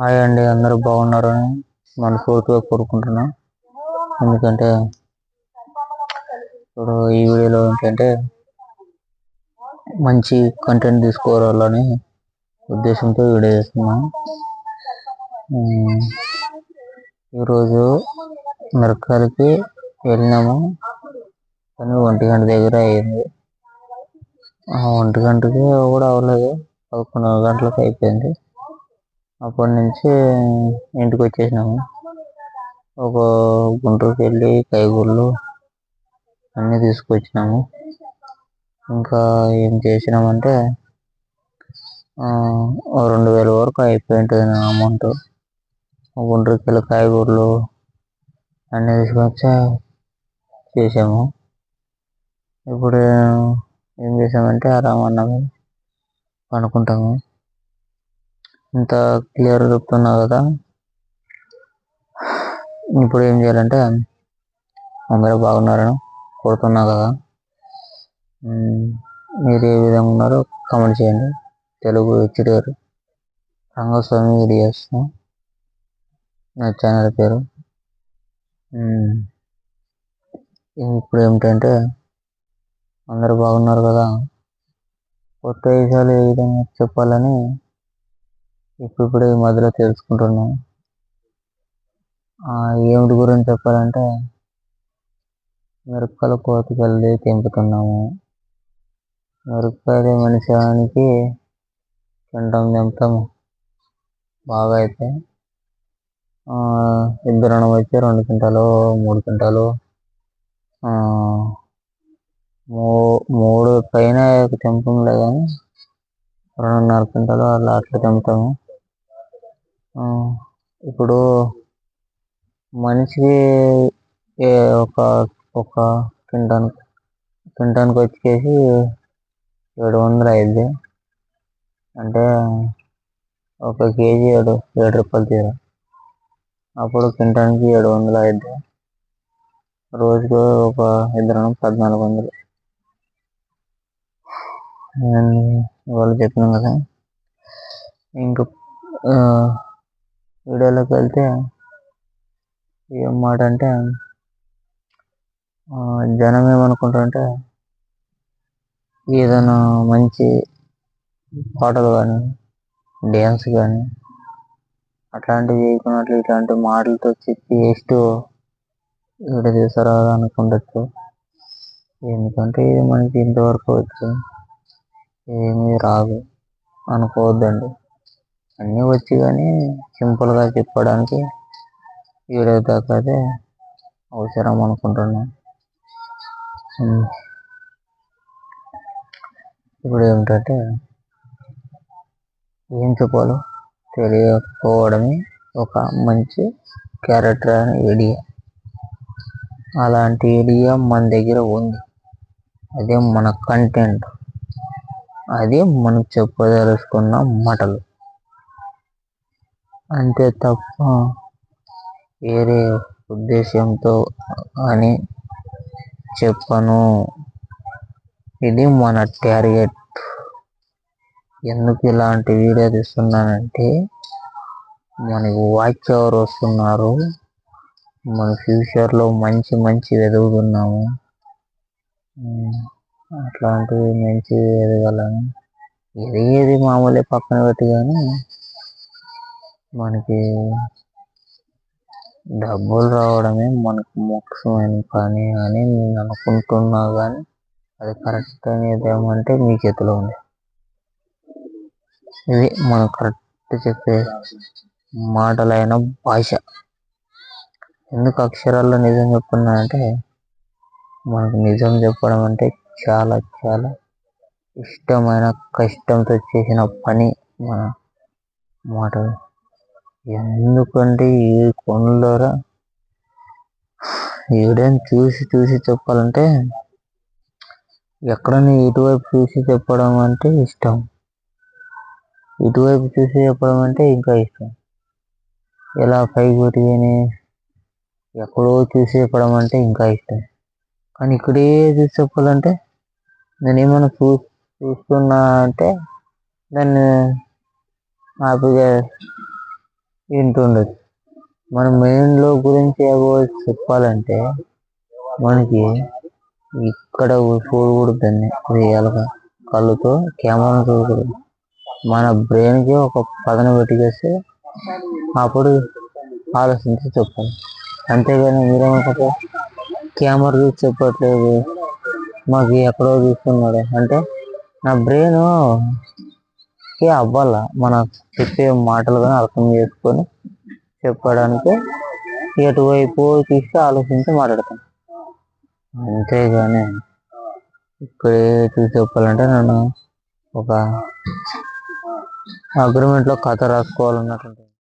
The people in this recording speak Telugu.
హాయ్ అండి, అందరూ బాగున్నారని మనస్ఫూర్తిగా కోరుకుంటున్నా. ఎందుకంటే ఇప్పుడు ఈ వీడియోలో ఏంటంటే మంచి కంటెంట్ తీసుకోవాలని ఉద్దేశంతో వీడియో చేస్తున్నాం. ఈరోజు మిరపకాయలకి వెళ్ళినాము, కానీ 1 గంట దగ్గర అయింది. 1 గంటకి కూడా అవ్వలేదు, 11 గంటలకు అయిపోయింది. అప్పటి నుంచి ఇంటికి వచ్చేసినాము. ఒక గుంటూరుకి వెళ్ళి కాయగూరలు అన్నీ తీసుకొచ్చినాము. ఇంకా ఏం చేసినామంటే 2000 వరకు అయిపోయింటుంది నా అమౌంట్. గుంటూరుకి వెళ్ళి కాయగూరలు అన్నీ తీసుకొచ్చి చేసాము. ఇప్పుడు ఏం చేసామంటే ఆరామన్నాము, అనుకుంటాము. ఇంత క్లియర్ చెప్తున్నా కదా. ఇప్పుడు ఏం చేయాలంటే అందరూ బాగున్నారని కోరుతున్నా కదా. మీరు ఏ విధంగా ఉన్నారో కామెంట్ చేయండి. తెలుగు హెచ్డిఆర్ రంగస్వామి వీడియోస్ నా ఛానల్ పేరు. ఇప్పుడు ఏమిటంటే అందరూ బాగున్నారు కదా. కొత్త విషయాలు ఏ విధంగా చెప్పాలని ఇప్పుడు ఈ మధ్యలో తెలుసుకుంటున్నాం. ఏమిటి గురించి చెప్పాలంటే మిరపకాయల కోతకి వెళ్ళి తెంపుతున్నాము. మిరపకాయలు మనిషానికి తెంపుతాము. బాగా అయితే ఇద్దరు వచ్చి 2 క్వింటాలు 3 క్వింటాలు 3 పైన తెంపంలే కానీ 2.5 క్వింటాలు అట్లా తెంపుతాము. ఇప్పుడు మనిషికి ఒక ఒక క్వింటానికి వచ్చేసి 700 అయింది. అంటే ఒక కేజీ 7 రూపాయలు తీర. అప్పుడు క్వింటానికి 700 అయింది. రోజుకు ఒక ఇద్దరు 1400. వాళ్ళు చెప్పినాం కదా. ఇంకా వీడియోలోకి వెళ్తే ఏం మాట అంటే జనం ఏమనుకుంటారంటే ఏదైనా మంచి పాటలు కానీ డ్యాన్స్ కానీ అట్లాంటివి చేయకున్నట్లు ఇట్లాంటి మాటలతో చెప్పి వీడియో తీసారా అనుకుండొచ్చు. ఎందుకంటే ఇది మనకి ఇంతవరకు వచ్చి ఏమీ రాదు అనుకోవద్దండి. అన్నీ వచ్చి కానీ సింపుల్గా చెప్పడానికి వీడియో దాకా అయితే అవసరం అనుకుంటున్నాను. ఇప్పుడు ఏమిటంటే ఏం చెప్పాలో తెలియకపోవడమే ఒక మంచి క్యారెక్టర్ అని ఐడియా. అలాంటి ఐడియా మన దగ్గర ఉంది. అదే మన కంటెంట్, అదే మనం చెప్పదలుచుకున్న మాటలు. అంతే తప్ప వేరే ఉద్దేశంతో అని చెప్పను. ఇది మన టార్గెట్. ఎందుకు ఇలాంటి వీడియో తీస్తున్నానంటే మనకు వాచ్ అవర్ వస్తున్నారు, మన ఫ్యూచర్లో మంచి మంచి ఎదుగుతున్నాము. అట్లాంటివి మంచి ఎదగాలని ఎదిగేది మామూలే పక్కన పెట్టి, కానీ మనకి డబ్బులు రావడమే మనకు ముఖ్యమైన పని అని నేను అనుకుంటున్నా. కానీ అది కరెక్ట్ అనేది ఏమంటే మీ చేతిలో ఉంది. ఇది మనం కరెక్ట్ చెప్పే మాటలైన భాష. ఎందుకు అక్షరాల్లో నిజం చెప్తున్నా అంటే మనకు నిజం చెప్పడం అంటే చాలా చాలా ఇష్టమైన, కష్టంతో చేసిన పని మన మాట. ఎందుకంటే ఈ కొండరా ఏడైనా చూసి చూసి చెప్పాలంటే ఎక్కడైనా ఇటువైపు చూసి చెప్పడం అంటే ఇష్టం, ఇటువైపు చూసి చెప్పడం అంటే ఇంకా ఇష్టం. ఎలా పైకి ఎక్కడో చూసి చెప్పడం అంటే ఇంకా ఇష్టం. కానీ ఇక్కడే చూసి చెప్పాలంటే నేనేమైనా చూస్తున్నా అంటే దాన్ని హ్యాపీగా వింటుండదు. మన మైండ్లో గురించి ఏవో చెప్పాలంటే మనకి ఇక్కడ చూడకూడదు, దాన్ని రియల్గా కళ్ళుతో కెమెరా చూడకూడదు. మన బ్రెయిన్కి ఒక పదన పెట్టేస్తే అప్పుడు ఆలోచించి చెప్పాలి. అంతేగాని మీరేమనుకుంటే కెమెరా చూసి చెప్పట్లేదు, మాకు ఎక్కడో చూస్తున్నాడు అంటే నా బ్రెయిన్ అవ్వాల మన చెప్పే మాటలు కానీ అర్థం చేసుకొని చెప్పడానికి ఎటువైపు తీస్తే ఆలోచించి మాట్లాడతాను. అంతేగాని ఇక్కడే చూసి చెప్పాలంటే నేను ఒక అగ్రిమెంట్లో కథ రాసుకోవాలన్నట్టు.